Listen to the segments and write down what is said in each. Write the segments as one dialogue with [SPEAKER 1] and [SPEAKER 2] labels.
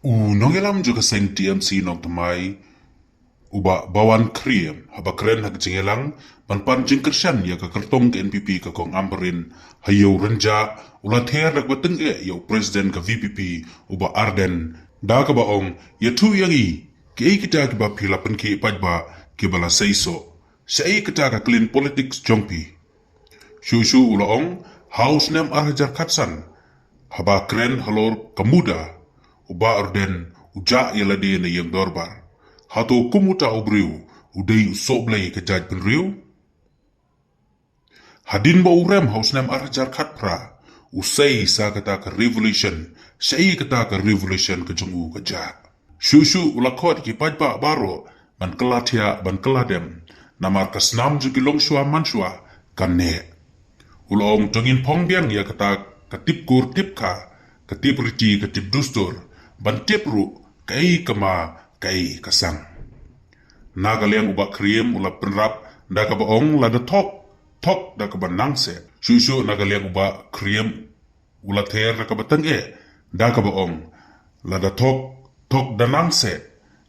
[SPEAKER 1] Nong elam juga sen TMC nong temai uba bawan kriem haba keren hak jengelang pan jengkersan ya ka kertong ke NPP ka kong amperin hayo renja ula ther dak bateng yo presiden ka VPP uba Arden da ka baong ya tu yangi ke kita ki ba pila pen ki pajba ki bala seiso sei kita ka clean politics jongpi shushu ula ong house nem arhajar katsan haba keren halor kemuda uba Arden uja ya lade na yang dorbar hato kumuta obriu udai usoblai ke jaj penriu hadin ba urem haus nem arjar khatpra usai sa kata ke revolution sei kata ke revolution ke jungu ke ja shushu ulakot ki pajba baro ban kelatia ban keladem namar kasnam jugi longshua manshua kanne ulong jongin pongbiang ya kata ketip kur tipka ketip riti ketip dustur ban tipru kai kama kai kasang nagaliang uba kriem ula penrap da ka baong la da tok da ka banangse shushu nagaliang uba kriem ula ter da ka batang da ka baong la da tok da nangse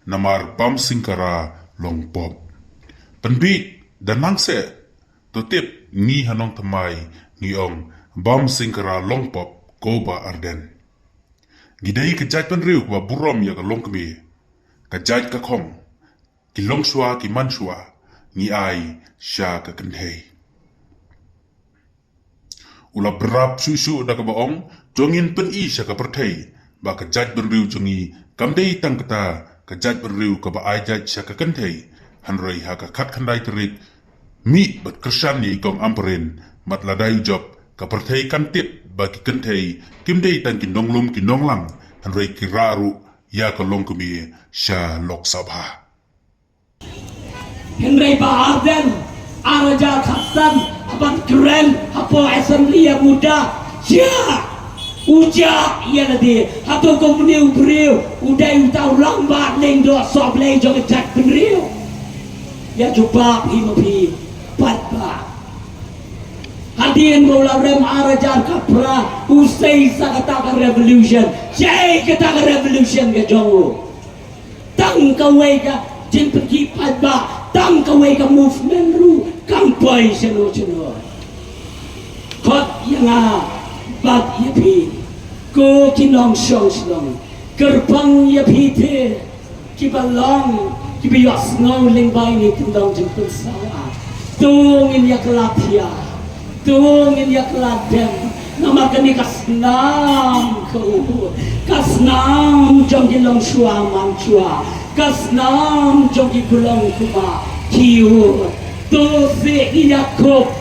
[SPEAKER 1] namar bam singkara long pop penbit da nangse to tip ni hanong tamai ni ong bam singkara long pop koba Arden gidai kejat penriu ba burom ya ka long kemi kajat ka kong ki longsua ki mansua ni ai sha ka kenhei ula berap susu da ka baong jongin pen i sha ka perthei ba ka jaj berriu jongi kamdei tang kata ka jaj berriu ka ba ai jaj sha ka kenhei hanrei ha ka khat khandai terik mi bat kersan ni kong amperin mat ladai job ka perthei kan tip ba ki kenhei kimdei tang ki nonglum ki nonglang hanrei ki raru ya ka longkumi sha lok sabha
[SPEAKER 2] Henry Arden, Araja Khasan, Abang Keren, Hapo Assembly yang muda, ya, uja, iya nanti, Hato Komuni Ubriu, udah utau lambat neng do sobleng jong jak penriu, ya coba himapi, patba. Hadirin bola rem Araja Kapra, usai sakatakan revolution, saya katakan revolution ke jongo, tang kawai ka, jin pergi patba. Tang kawai ka movement ru kampai seno kot yang bag yapi ko kinong shong gerbang yapi te kibalong kibiyas ngong lingbay ni tindong jemput sawa tungin yaklatia tungin yakladem nama kani kasnam ko kasnam jong gilong shua manchua kasnam jogi gulong kuma kiu to se inyakop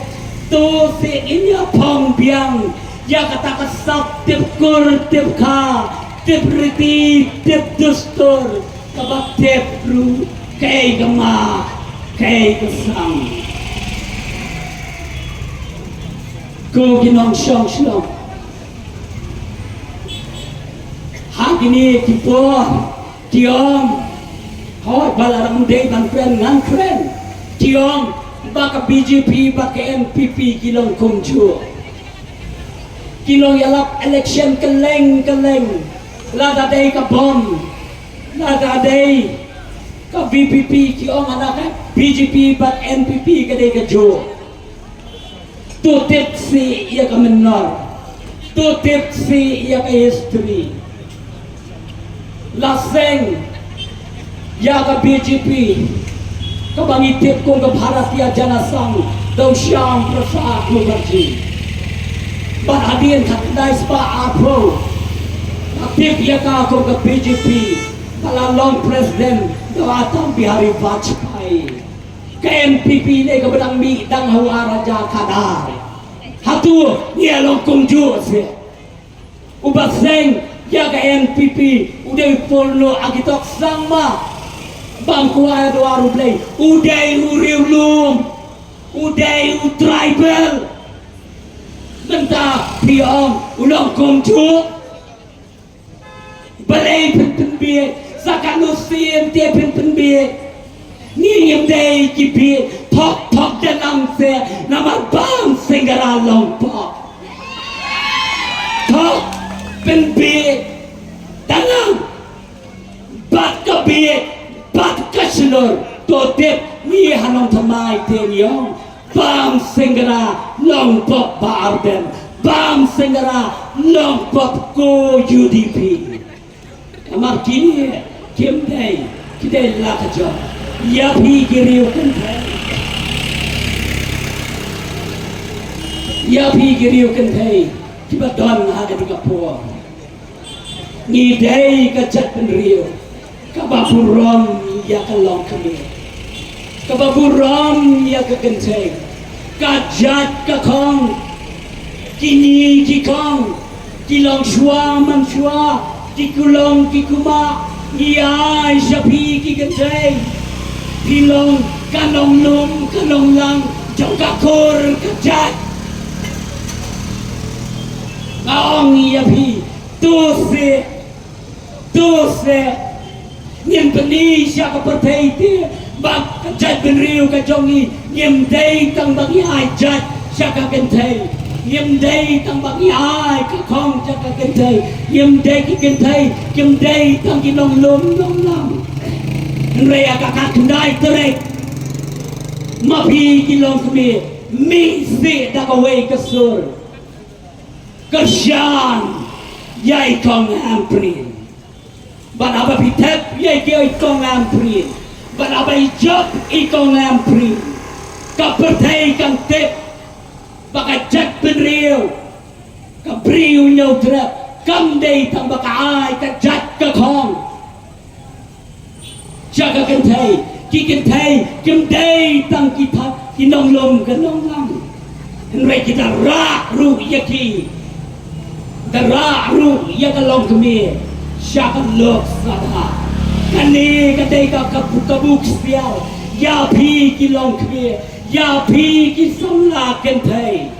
[SPEAKER 2] to se inya pongbiang ya kata kasap tip kur tip ka tip riti tip dustur kabak tip ru kay gama kay kasang ko ginong syong hagini kipor tiong Hoy balarang day ban friend tiong baka BJP baka NPP kilong kumju kilong yalap election keleng lada day ka bom lada day ka VPP kiong anak BJP bak NPP kadai ka jo tutip si iya ka menor tutip si iya ka history laseng ya ka BJP kabangitip kong ka Bharatiya Janasang daw Shyam Prasad Mukherjee barhadin khatnais pa apro aktif ya ka kong ka BJP palalong president daw Atal Bihari Vajpayee ka NPP le ka badang mi dang hawara ja kadar hatu nialong kong juos ubaseng ya ka NPP udah porno agitok sangma bangkuan doa rublay uday uriulum uday tribal benta piong ulang kumju balay penbiye sakanusin tie penbiye ni day kibi tok danang se nama bang singgara lompo tok penbiye danang sur to tip ni hanong thamai ten yong bam singara long pop barden bam singara long pop ko UDP amar kini kim day kidai la ka jo ya phi giriu kan thai ya phi giriu kan thai kiba don ha ka po ni day ka chat pen riu ka ba rom ya ka long kami ka ba rom ya ka kan thai ka jat ka khong kini ki khong ki long shua man shua ki kulong ki kuma ya shapi ki kan thai ki long kanong lum kanong lang trong ka khor ka jat kaong ya phi tu se niệm bani sa ka perthai ti bak ka jat ben riu ka jongi niệm dei tang bak ai jat sa ka kan thai niệm dei tang bak ai ka khong sa ka kan thai niệm dei ki kan thai kim dei tang ki long lum long lam re ka ka kndai tere ma phi ki long kmi mi se da ka wei ka sur Kersyan yai kong amprin ban apa pitep yai koi kong amprin ban apa ijop I kong amprin ka pertai kang tep baka jat penriu ka briu nyau trap kam dei tang baka ai ka jat ka khong jaga kan thai ki kan thai kim dei tang ki thap ki nong lom ka nong lam re kita ra ru yaki Dara ru ya ka long kami siya ka lok sada kani ka day ka kabuk spial ya phi ki long kami ya phi ki samla kan thai